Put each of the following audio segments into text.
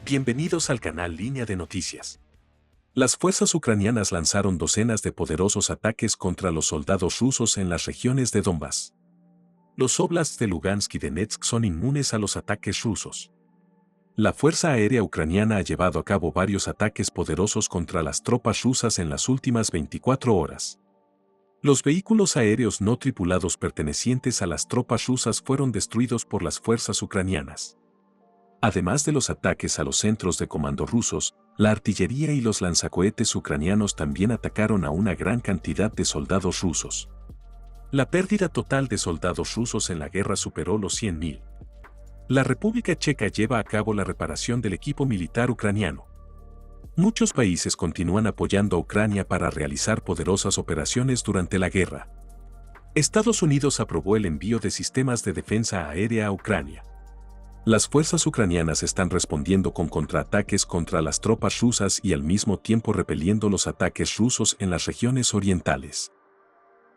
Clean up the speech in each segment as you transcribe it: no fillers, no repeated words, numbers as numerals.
Bienvenidos al canal Línea de Noticias. Las fuerzas ucranianas lanzaron docenas de poderosos ataques contra los soldados rusos en las regiones de Donbass. Los oblasts de Lugansk y Donetsk son inmunes a los ataques rusos. La Fuerza Aérea Ucraniana ha llevado a cabo varios ataques poderosos contra las tropas rusas en las últimas 24 horas. Los vehículos aéreos no tripulados pertenecientes a las tropas rusas fueron destruidos por las fuerzas ucranianas. Además de los ataques a los centros de comando rusos, la artillería y los lanzacohetes ucranianos también atacaron a una gran cantidad de soldados rusos. La pérdida total de soldados rusos en la guerra superó los 100.000. La República Checa lleva a cabo la reparación del equipo militar ucraniano. Muchos países continúan apoyando a Ucrania para realizar poderosas operaciones durante la guerra. Estados Unidos aprobó el envío de sistemas de defensa aérea a Ucrania. Las fuerzas ucranianas están respondiendo con contraataques contra las tropas rusas y al mismo tiempo repeliendo los ataques rusos en las regiones orientales.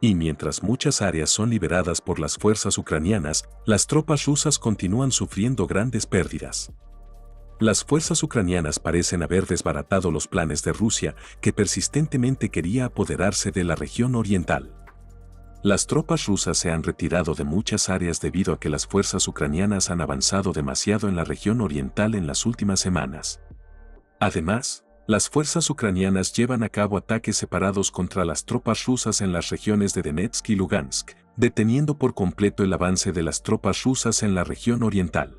Y mientras muchas áreas son liberadas por las fuerzas ucranianas, las tropas rusas continúan sufriendo grandes pérdidas. Las fuerzas ucranianas parecen haber desbaratado los planes de Rusia, que persistentemente quería apoderarse de la región oriental. Las tropas rusas se han retirado de muchas áreas debido a que las fuerzas ucranianas han avanzado demasiado en la región oriental en las últimas semanas. Además, las fuerzas ucranianas llevan a cabo ataques separados contra las tropas rusas en las regiones de Donetsk y Lugansk, deteniendo por completo el avance de las tropas rusas en la región oriental.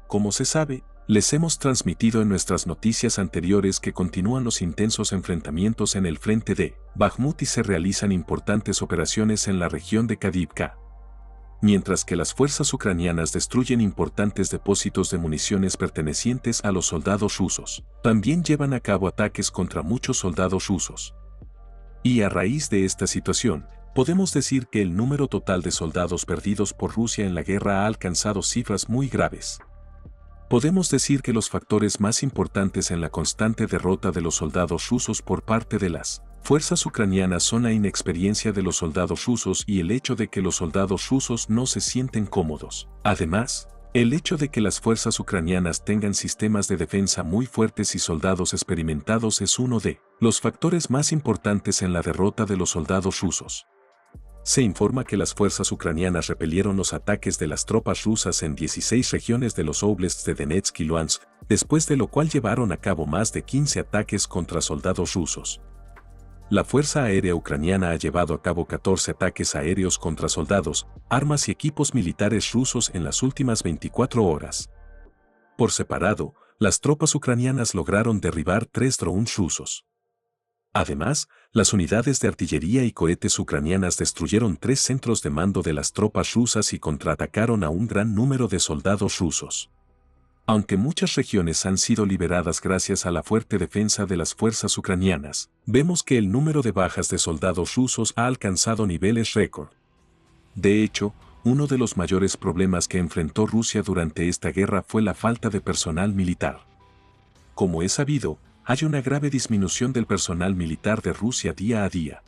Como se sabe, les hemos transmitido en nuestras noticias anteriores que continúan los intensos enfrentamientos en el frente de Bakhmut y se realizan importantes operaciones en la región de Kadivka. Mientras que las fuerzas ucranianas destruyen importantes depósitos de municiones pertenecientes a los soldados rusos, también llevan a cabo ataques contra muchos soldados rusos. Y a raíz de esta situación, podemos decir que el número total de soldados perdidos por Rusia en la guerra ha alcanzado cifras muy graves. Podemos decir que los factores más importantes en la constante derrota de los soldados rusos por parte de las fuerzas ucranianas son la inexperiencia de los soldados rusos y el hecho de que los soldados rusos no se sienten cómodos. Además, el hecho de que las fuerzas ucranianas tengan sistemas de defensa muy fuertes y soldados experimentados es uno de los factores más importantes en la derrota de los soldados rusos. Se informa que las fuerzas ucranianas repelieron los ataques de las tropas rusas en 16 regiones de los oblasts de Donetsk y Luhansk, después de lo cual llevaron a cabo más de 15 ataques contra soldados rusos. La Fuerza Aérea Ucraniana ha llevado a cabo 14 ataques aéreos contra soldados, armas y equipos militares rusos en las últimas 24 horas. Por separado, las tropas ucranianas lograron derribar 3 drones rusos. Además, las unidades de artillería y cohetes ucranianas destruyeron 3 centros de mando de las tropas rusas y contraatacaron a un gran número de soldados rusos. Aunque muchas regiones han sido liberadas gracias a la fuerte defensa de las fuerzas ucranianas, vemos que el número de bajas de soldados rusos ha alcanzado niveles récord. De hecho, uno de los mayores problemas que enfrentó Rusia durante esta guerra fue la falta de personal militar. Como es sabido, hay una grave disminución del personal militar de Rusia día a día.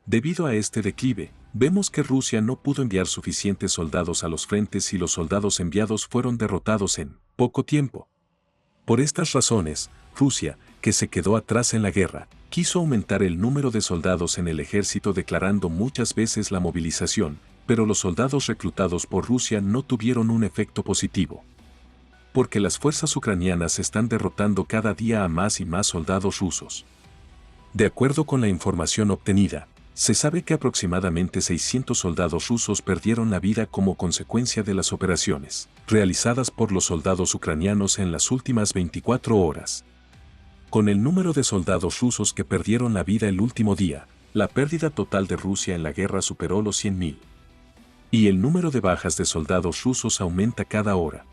Debido a este declive, vemos que Rusia no pudo enviar suficientes soldados a los frentes y los soldados enviados fueron derrotados en poco tiempo. Por estas razones, Rusia, que se quedó atrás en la guerra, quiso aumentar el número de soldados en el ejército declarando muchas veces la movilización, pero los soldados reclutados por Rusia no tuvieron un efecto positivo. Porque las fuerzas ucranianas están derrotando cada día a más y más soldados rusos. De acuerdo con la información obtenida, se sabe que aproximadamente 600 soldados rusos perdieron la vida como consecuencia de las operaciones realizadas por los soldados ucranianos en las últimas 24 horas. Con el número de soldados rusos que perdieron la vida el último día, la pérdida total de Rusia en la guerra superó los 100.000. Y el número de bajas de soldados rusos aumenta cada hora.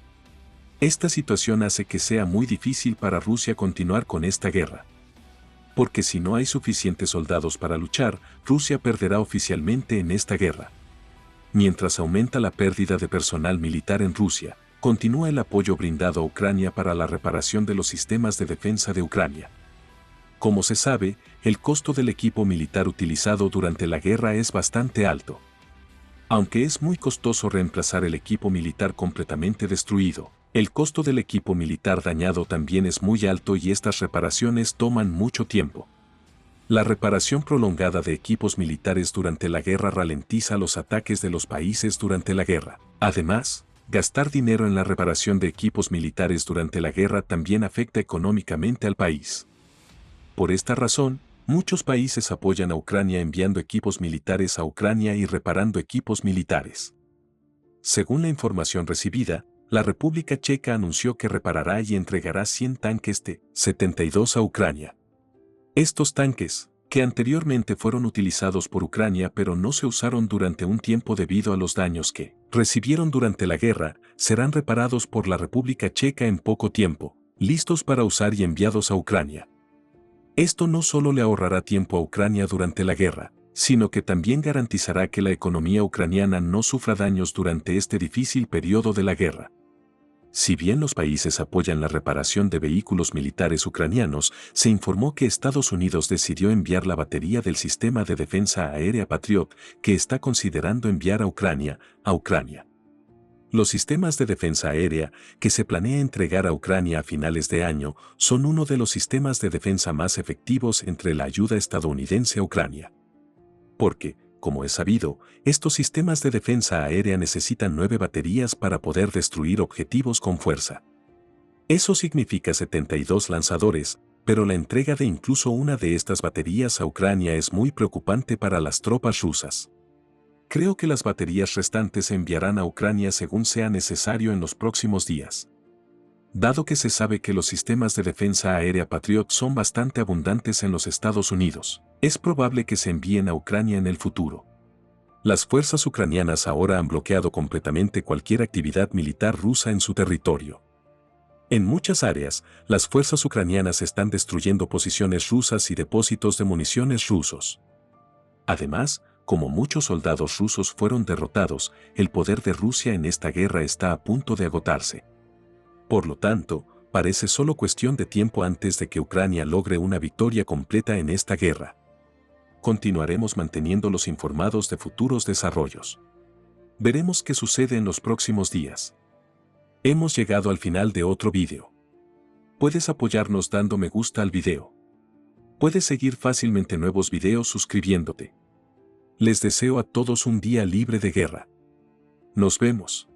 Esta situación hace que sea muy difícil para Rusia continuar con esta guerra. Porque si no hay suficientes soldados para luchar, Rusia perderá oficialmente en esta guerra. Mientras aumenta la pérdida de personal militar en Rusia, continúa el apoyo brindado a Ucrania para la reparación de los sistemas de defensa de Ucrania. Como se sabe, el costo del equipo militar utilizado durante la guerra es bastante alto. Aunque es muy costoso reemplazar el equipo militar completamente destruido, El costo del equipo militar dañado también es muy alto y estas reparaciones toman mucho tiempo. La reparación prolongada de equipos militares durante la guerra ralentiza los ataques de los países durante la guerra. Además, gastar dinero en la reparación de equipos militares durante la guerra también afecta económicamente al país. Por esta razón, muchos países apoyan a Ucrania enviando equipos militares a Ucrania y reparando equipos militares. Según la información recibida, la República Checa anunció que reparará y entregará 100 tanques T-72 a Ucrania. Estos tanques, que anteriormente fueron utilizados por Ucrania pero no se usaron durante un tiempo debido a los daños que recibieron durante la guerra, serán reparados por la República Checa en poco tiempo, listos para usar y enviados a Ucrania. Esto no solo le ahorrará tiempo a Ucrania durante la guerra, sino que también garantizará que la economía ucraniana no sufra daños durante este difícil periodo de la guerra. Si bien los países apoyan la reparación de vehículos militares ucranianos, se informó que Estados Unidos decidió enviar la batería del sistema de defensa aérea Patriot que está considerando enviar a Ucrania. Los sistemas de defensa aérea que se planea entregar a Ucrania a finales de año son uno de los sistemas de defensa más efectivos entre la ayuda estadounidense a Ucrania. Porque, como es sabido, estos sistemas de defensa aérea necesitan 9 baterías para poder destruir objetivos con fuerza. Eso significa 72 lanzadores, pero la entrega de incluso una de estas baterías a Ucrania es muy preocupante para las tropas rusas. Creo que las baterías restantes se enviarán a Ucrania según sea necesario en los próximos días. Dado que se sabe que los sistemas de defensa aérea Patriot son bastante abundantes en los Estados Unidos, es probable que se envíen a Ucrania en el futuro. Las fuerzas ucranianas ahora han bloqueado completamente cualquier actividad militar rusa en su territorio. En muchas áreas, las fuerzas ucranianas están destruyendo posiciones rusas y depósitos de municiones rusos. Además, como muchos soldados rusos fueron derrotados, el poder de Rusia en esta guerra está a punto de agotarse. Por lo tanto, parece solo cuestión de tiempo antes de que Ucrania logre una victoria completa en esta guerra. Continuaremos manteniéndolos informados de futuros desarrollos. Veremos qué sucede en los próximos días. Hemos llegado al final de otro vídeo. Puedes apoyarnos dando me gusta al video. Puedes seguir fácilmente nuevos videos suscribiéndote. Les deseo a todos un día libre de guerra. Nos vemos.